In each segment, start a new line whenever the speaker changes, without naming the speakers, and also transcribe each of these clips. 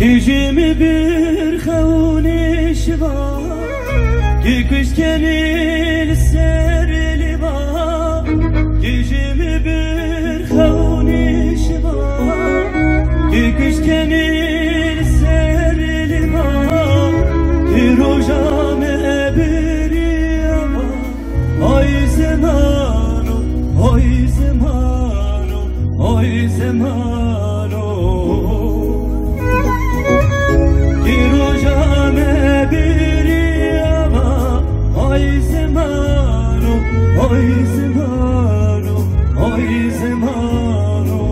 دیجمی بر خونش با که کشکنی سر لبا دیجمی بر خونش با که کشکنی سر لبا که روزام بری آی زمانو آی زمانو آی زمانو آی زمانو آی زمانو آی زمانو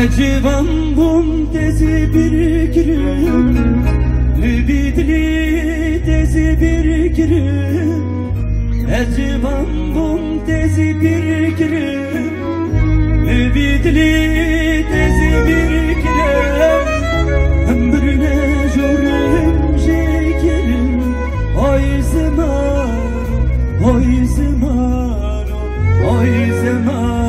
Ecevan bum tezi bir girim Mübidli tezi bir girim Ecevan bum tezi bir girim Mübidli tezi bir girim Ömrüne jürüm şekerim Oy zamanı, oy zamanı, oy zamanı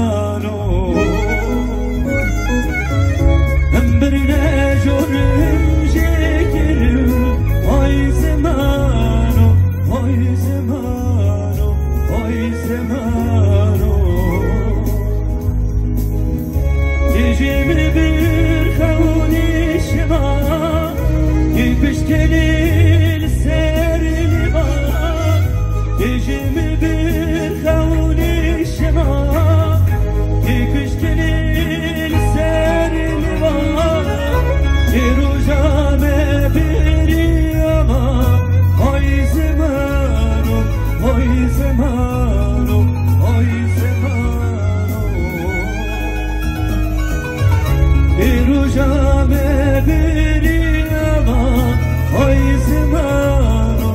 Dijimi bir khawnish ma Yekishkenil serli ma Dijimi bir khawnish ma Yekishkenil serli ma Yerujame biriyama Oy zamanu, oy zamanu, oy zamanu Yerujame biriyama Oy zamanu,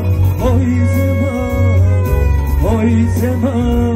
oy zamanu, oy zamanu